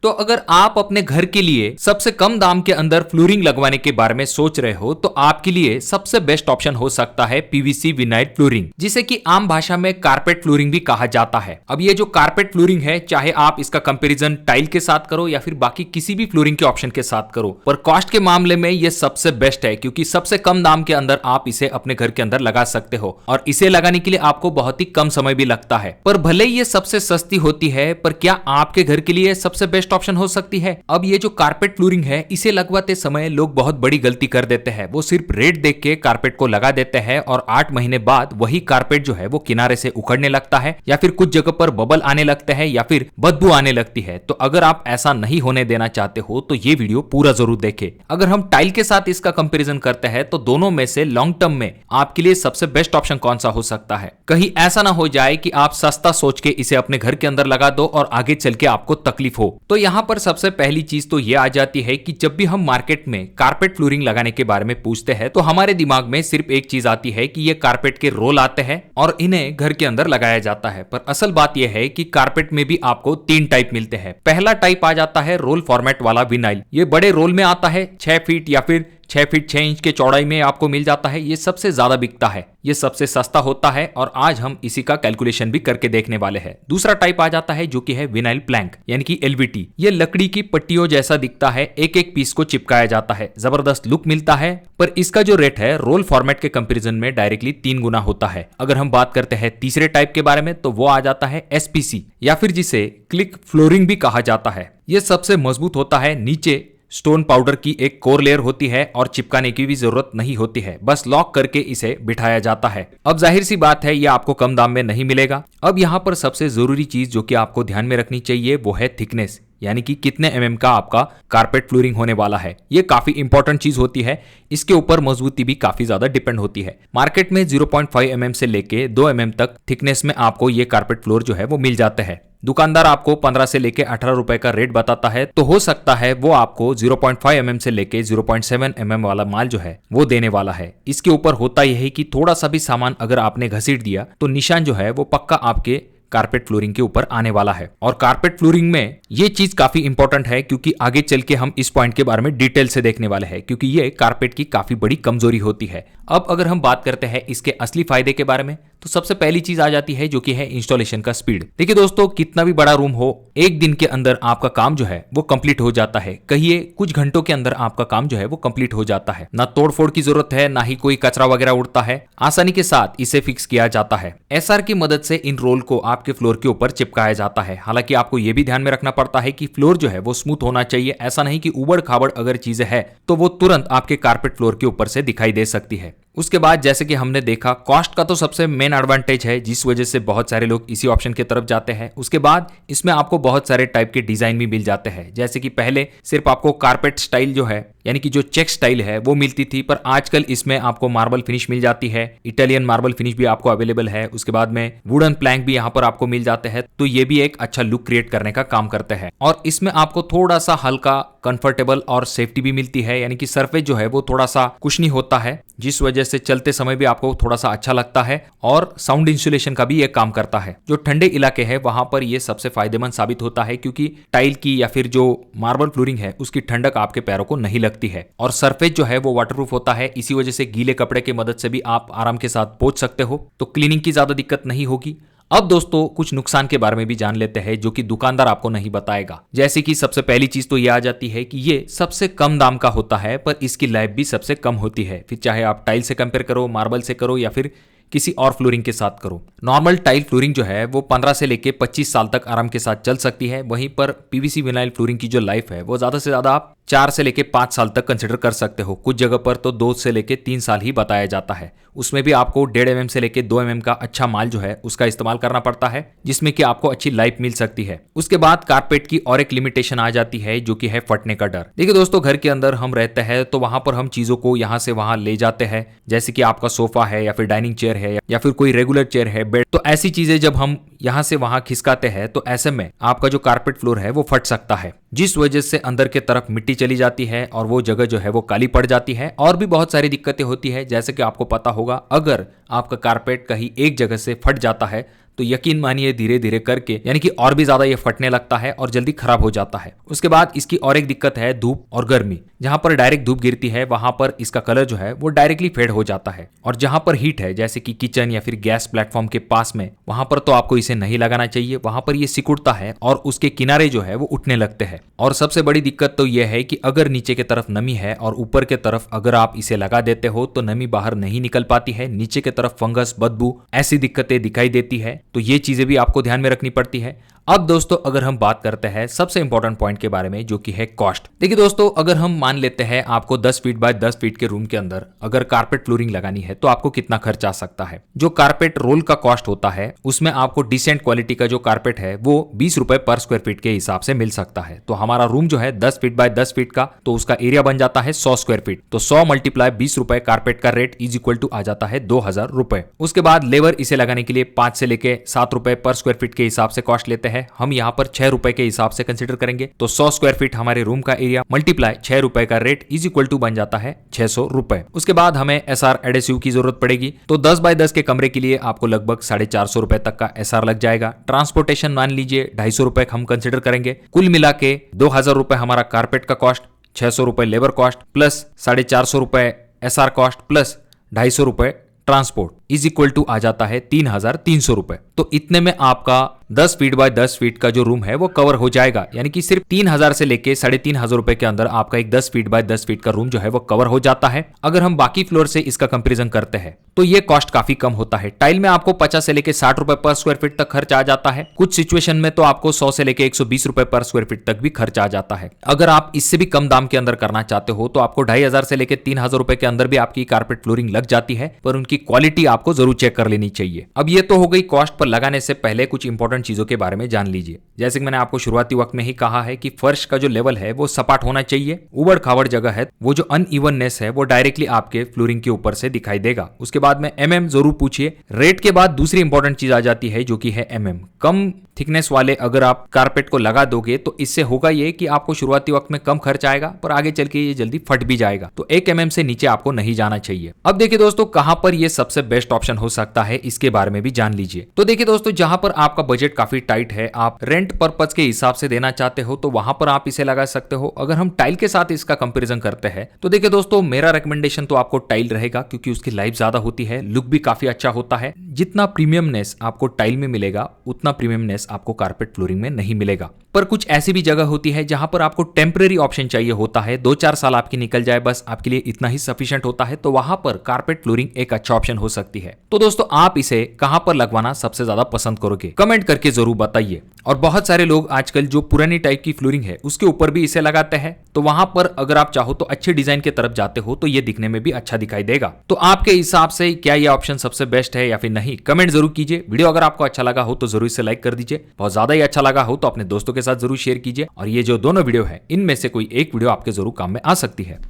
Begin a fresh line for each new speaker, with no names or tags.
तो अगर आप अपने घर के लिए सबसे कम दाम के अंदर फ्लोरिंग लगवाने के बारे में सोच रहे हो तो आपके लिए सबसे बेस्ट ऑप्शन हो सकता है पीवीसी विनाइल फ्लोरिंग, जिसे कि आम भाषा में कारपेट फ्लोरिंग भी कहा जाता है। अब ये जो कारपेट फ्लोरिंग है, चाहे आप इसका कंपैरिजन टाइल के साथ करो या फिर बाकी किसी भी फ्लोरिंग के ऑप्शन के साथ करो, पर कॉस्ट के मामले में ये सबसे बेस्ट है क्योंकि सबसे कम दाम के अंदर आप इसे अपने घर के अंदर लगा सकते हो और इसे लगाने के लिए आपको बहुत ही कम समय भी लगता है। पर भले ये सबसे सस्ती होती है, पर क्या आपके घर के लिए सबसे बेस्ट ऑप्शन हो सकती है? अब ये जो कारपेट फ्लोरिंग है, इसे लगवाते समय लोग बहुत बड़ी गलती कर देते हैं। वो सिर्फ रेट देख के कारपेट को लगा देते हैं और 8 महीने बाद वही कारपेट जो है वो किनारे से उखड़ने लगता है या फिर कुछ जगह पर बबल आने लगते हैं या फिर बदबू आने लगती है। तो अगर आप ऐसा नहीं होने देना चाहते हो तो ये वीडियो पूरा जरूर देखें। अगर हम टाइल के साथ इसका कंपैरिजन करते हैं तो दोनों में से लॉन्ग टर्म में आपके लिए सबसे बेस्ट ऑप्शन कौन सा हो सकता है? कहीं ऐसा ना हो जाए कि आप सस्ता सोच के इसे अपने घर के अंदर लगा दो और आगे चल के आपको तकलीफ हो। तो यहाँ पर सबसे पहली चीज तो ये आ जाती है कि जब भी हम मार्केट में कारपेट फ्लोरिंग लगाने के बारे में पूछते हैं तो हमारे दिमाग में सिर्फ एक चीज आती है कि ये कारपेट के रोल आते हैं और इन्हें घर के अंदर लगाया जाता है। पर असल बात यह है कि कारपेट में भी आपको 3 टाइप मिलते हैं। पहला टाइप आ जाता है रोल फॉर्मेट वाला विनाइल। ये बड़े रोल में आता है, 6 फीट या फिर 6 फीट 6 इंच के चौड़ाई में आपको मिल जाता है। ये सबसे ज्यादा बिकता है, ये सबसे सस्ता होता है और आज हम इसी का कैलकुलेशन भी करके देखने वाले हैं। दूसरा टाइप आ जाता है जो कि है विनाइल प्लैंक यानी कि एलवीटी। ये लकड़ी की पट्टियों जैसा दिखता है, एक एक पीस को चिपकाया जाता है, जबरदस्त लुक मिलता है, पर इसका जो रेट है रोल फॉर्मेट के कंपैरिजन में डायरेक्टली 3 गुना होता है। अगर हम बात करते हैं तीसरे टाइप के बारे में तो वो आ जाता है एसपीसी या फिर जिसे क्लिक फ्लोरिंग भी कहा जाता है। ये सबसे मजबूत होता है, नीचे स्टोन पाउडर की एक कोर लेयर होती है और चिपकाने की भी जरूरत नहीं होती है, बस लॉक करके इसे बिठाया जाता है। अब जाहिर सी बात है ये आपको कम दाम में नहीं मिलेगा। अब यहाँ पर सबसे जरूरी चीज जो कि आपको ध्यान में रखनी चाहिए वो है थिकनेस, यानी कि कितने mm का आपका कारपेट फ्लोरिंग होने वाला है। ये काफी इंपॉर्टेंट चीज होती है, इसके ऊपर मजबूती भी काफी ज्यादा डिपेंड होती है। मार्केट में 0.5 mm से लेके 2 mm तक थिकनेस में आपको ये कारपेट फ्लोर जो है वो मिल जाते हैं। दुकानदार आपको 15 से लेके 18 रुपए का रेट बताता है, तो हो सकता है वो आपको 0.5 mm से लेके 0.7 mm वाला माल जो है वो देने वाला है। इसके ऊपर होता यह है कि थोड़ा सा भी सामान अगर आपने घसीट दिया तो निशान जो है वो पक्का आपके कारपेट फ्लोरिंग के ऊपर आने वाला है। और कारपेट फ्लोरिंग में ये चीज काफी इंपॉर्टेंट है क्योंकि आगे चल के हम इस पॉइंट के बारे में डिटेल से देखने वाले हैं, क्योंकि ये कारपेट की काफी बड़ी कमजोरी होती है। अब अगर हम बात करते हैं इसके असली फायदे के बारे में तो सबसे पहली चीज आ जाती है जो कि है इंस्टॉलेशन का स्पीड। देखिए दोस्तों, कितना भी बड़ा रूम हो, एक दिन के अंदर आपका काम जो है वो कंप्लीट हो जाता है। कहिए कुछ घंटों के अंदर आपका काम जो है वो कंप्लीट हो जाता है। ना तोड़फोड़ की जरूरत है, ना ही कोई कचरा वगैरह उड़ता है, आसानी के साथ इसे फिक्स किया जाता है। एसआर की मदद से इन रोल को आपके फ्लोर के ऊपर चिपकाया जाता है। हालांकि आपको यह भी ध्यान में रखना पड़ता है कि फ्लोर जो है वो स्मूथ होना चाहिए। ऐसा नहीं कि उबड़ खाबड़ अगर चीजें है तो वो तुरंत आपके कारपेट फ्लोर के ऊपर से दिखाई दे सकती है। उसके बाद जैसे कि हमने देखा, कॉस्ट का तो सबसे मेन एडवांटेज है जिस वजह से बहुत सारे लोग इसी ऑप्शन की तरफ जाते हैं। उसके बाद इसमें आपको बहुत सारे टाइप के डिजाइन भी मिल जाते हैं। जैसे कि पहले सिर्फ आपको कारपेट स्टाइल जो है यानी कि जो चेक स्टाइल है वो मिलती थी, पर आजकल इसमें आपको मार्बल फिनिश मिल जाती है, इटालियन मार्बल फिनिश भी आपको अवेलेबल है। उसके बाद में वुडन प्लैंक भी यहाँ पर आपको मिल जाते हैं, तो ये भी एक अच्छा लुक क्रिएट करने का काम करते हैं। और इसमें आपको थोड़ा सा हल्का कंफर्टेबल और सेफ्टी भी मिलती है, यानी कि सरफेस जो है वो थोड़ा सा कुशनी होता है, जिस वजह से चलते समय भी आपको थोड़ा सा अच्छा लगता है। और साउंड इंसुलेशन का भी ये काम करता है। जो ठंडे इलाके हैं वहां पर ये सबसे फायदेमंद साबित होता है, क्योंकि टाइल की या फिर जो मार्बल फ्लोरिंग है उसकी ठंडक आपके पैरों को नहीं लगती है। और सरफेस जो है वो वाटरप्रूफ होता है, इसी वजह से गीले कपड़े की मदद से भी आप आराम के साथ पोंछ सकते हो, तो क्लीनिंग की ज्यादा दिक्कत नहीं होगी। अब दोस्तों कुछ नुकसान के बारे में भी जान लेते हैं जो कि दुकानदार आपको नहीं बताएगा। जैसे कि सबसे पहली चीज तो ये आ जाती है कि ये सबसे कम दाम का होता है, पर इसकी लाइफ भी सबसे कम होती है। फिर चाहे आप टाइल से कंपेयर करो, मार्बल से करो या फिर किसी और फ्लोरिंग के साथ करो। नॉर्मल टाइल फ्लोरिंग जो है वो 15 से लेके 25 साल तक आराम के साथ चल सकती है। वहीं पर पीवीसी विनाइल फ्लोरिंग की जो लाइफ है वो ज्यादा से ज्यादा आप 4 से लेके 5 साल तक कंसिडर कर सकते हो। कुछ जगह पर तो 2 से लेके 3 साल ही बताया जाता है। उसमें भी आपको 1.5 mm से लेके 2 mm का अच्छा माल जो है उसका इस्तेमाल करना पड़ता है, जिसमें कि आपको अच्छी लाइफ मिल सकती है। उसके बाद कारपेट की और एक लिमिटेशन आ जाती है जो कि है फटने का डर। देखिए दोस्तों, घर के अंदर हम रहते हैं तो वहां पर हम चीजों को यहां से वहां ले जाते हैं, जैसे कि आपका सोफा है या फिर डाइनिंग चेयर है या फिर कोई रेगुलर चेयर है, बेड, तो ऐसी चीजें जब हम यहां से वहां खिसकाते हैं तो ऐसे में आपका जो कारपेट फ्लोर है वो फट सकता है, जिस वजह से अंदर के तरफ मिट्टी चली जाती है और वो जगह जो है वो काली पड़ जाती है। और भी बहुत सारी दिक्कतें होती है, जैसे कि आपको पता होगा अगर आपका कारपेट कहीं एक जगह से फट जाता है तो यकीन मानिए धीरे धीरे करके यानी कि और भी ज्यादा ये फटने लगता है और जल्दी खराब हो जाता है। उसके बाद इसकी और एक दिक्कत है धूप और गर्मी। जहां पर डायरेक्ट धूप गिरती है वहां पर इसका कलर जो है वो डायरेक्टली फेड हो जाता है, और जहां पर हीट है जैसे कि किचन या फिर गैस प्लेटफॉर्म के पास में, वहां पर तो आपको इसे नहीं लगाना चाहिए। वहां पर ये सिकुड़ता है और उसके किनारे जो है वो उठने लगते हैं। और सबसे बड़ी दिक्कत तो यह है कि अगर नीचे की तरफ नमी है और ऊपर के तरफ अगर आप इसे लगा देते हो तो नमी बाहर नहीं निकल पाती है, नीचे की तरफ फंगस, बदबू, ऐसी दिक्कतें दिखाई देती है। तो ये चीजें भी आपको ध्यान में रखनी पड़ती है। अब दोस्तों अगर हम बात करते हैं सबसे इंपॉर्टेंट पॉइंट के बारे में जो कि है कॉस्ट। देखिए दोस्तों, अगर हम मान लेते हैं आपको 10 फीट बाय 10 फीट के रूम के अंदर अगर कारपेट फ्लोरिंग लगानी है तो आपको कितना खर्च आ सकता है। जो कारपेट रोल का कॉस्ट होता है उसमें आपको डिसेंट क्वालिटी का जो कारपेट है वो 20 रुपए पर स्क्वायर फीट के हिसाब से मिल सकता है। तो हमारा रूम जो है 10 फीट बाय 10 फीट का, तो उसका एरिया बन जाता है 100 स्क्वायर फीट। तो 100 मल्टीप्लाई 20 रुपए कारपेट का रेट इज इक्वल टू आ जाता है 2000 रुपए। उसके बाद लेबर इसे लगाने के लिए 5 से लेके 7 रुपए पर स्क्वायर फीट के हिसाब से कॉस्ट लेते हैं। हम यहाँ पर 6 रुपए के हिसाब से कंसीडर करेंगे। तो 100 स्क्वायर फीट हमारे रूम का एरिया मल्टीप्लाई 6 रुपए का रेट इज इक्वल टू बन जाता है 600 रुपए। उसके बाद हमें एसआर एडहेसिव की जरूरत पड़ेगी। तो 10 बाय 10 के कमरे के लिए आपको लगभग 450 रुपए तक का एसआर लग जाएगा। ट्रांसपोर्टेशन मान लीजिए 250 रुपए हम कंसीडर करेंगे। कुल मिला के 2000 रुपए हमारा कारपेट का कॉस्ट, 600 रुपए लेबर कॉस्ट प्लस 450 रुपए एसआर कॉस्ट प्लस 250 रुपए ट्रांसपोर्ट इज इक्वल टू आ जाता है 3300 रुपए। तो इतने में आपका 10 फीट बाय 10 फीट का जो रूम है वो कवर हो जाएगा। यानी कि सिर्फ 3000 से लेके 3500 रुपए के अंदर आपका एक 10 फीट बाय 10 फीट का रूम जो है वो कवर हो जाता है। अगर हम बाकी फ्लोर से इसका कंपैरिजन करते हैं तो ये कॉस्ट काफी कम होता है। टाइल में आपको 50 से लेके 60 रुपए पर स्क्वायर फीट तक खर्च आ जाता है। कुछ सिचुएशन में तो आपको 100 से लेके 120 रुपए पर स्क्वायर फीट तक भी खर्च आ जाता है। अगर आप इससे भी कम दाम के अंदर करना चाहते हो तो आपको 2500 से लेके 3000 रुपए के अंदर भी आपकी कारपेट फ्लोरिंग लग जाती है, पर उनकी क्वालिटी आपको जरूर चेक कर लेनी चाहिए। अब ये तो हो गई कॉस्ट, पर लगाने से पहले कुछ इंपॉर्टेंट चीजों के बारे में जान लीजिए। जैसे कि मैंने आपको शुरुआती वक्त में ही कहा है कि फर्श का जो लेवल है वो सपाट होना चाहिए। उबड़ खाबड़ जगह है, वो जो अनइवननेस है वो डायरेक्टली आपके फ्लोरिंग के ऊपर से दिखाई देगा। उसके बाद में एमएम जरूर पूछिए। रेट के बाद दूसरी इंपॉर्टेंट चीज आ जाती है जो कि है एमएम। कम थिकनेस वाले अगर आप कारपेट को लगा दोगे तो इससे होगा ये कि आपको शुरुआती वक्त में कम खर्च आएगा, पर आगे चल के ये जल्दी फट भी जाएगा। तो 1 mm से नीचे आपको नहीं जाना चाहिए। अब देखिए दोस्तों, कहां पर ये सबसे बेस्ट ऑप्शन हो सकता है इसके बारे में भी जान लीजिए। तो देखिए दोस्तों, जहां पर आपका बजट काफी टाइट है, आप रेंट पर्पज के हिसाब से देना चाहते हो तो वहां पर आप इसे लगा सकते हो। अगर हम टाइल के साथ इसका कंपैरिजन करते हैं तो देखिए दोस्तों, मेरा रिकमेंडेशन तो आपको टाइल रहेगा क्योंकि उसकी लाइफ ज्यादा होती है, लुक भी काफी अच्छा होता है। जितना प्रीमियमनेस आपको टाइल में मिलेगा उतना प्रीमियमनेस आपको कारपेट फ्लोरिंग में नहीं मिलेगा। पर कुछ ऐसी भी जगह होती है जहां पर आपको टेम्परेरी ऑप्शन चाहिए होता है, 2-4 साल आपकी निकल जाए बस आपके लिए इतना ही सफिशिएंट होता है, तो वहां पर कारपेट फ्लोरिंग एक अच्छा ऑप्शन हो सकती है। तो दोस्तों, आप इसे कहां पर लगवाना सबसे ज्यादा पसंद करोगे कमेंट करके जरूर बताइए। और बहुत सारे लोग आजकल जो पुरानी टाइप की फ्लोरिंग है उसके ऊपर भी इसे लगाते हैं, तो वहां पर अगर आप चाहो तो अच्छे डिजाइन की तरफ जाते हो तो ये दिखने में भी अच्छा दिखाई देगा। तो आपके हिसाब से क्या ये ऑप्शन सबसे बेस्ट है या फिर नहीं, कमेंट जरूर कीजिए। वीडियो अगर आपको अच्छा लगा हो तो जरूर इसे लाइक कर दीजिए। बहुत ज्यादा ही अच्छा लगा हो तो अपने दोस्तों के साथ जरूर शेयर कीजिए। और ये जो दोनों वीडियो है इनमें से कोई एक वीडियो आपके जरूर काम में आ सकती है।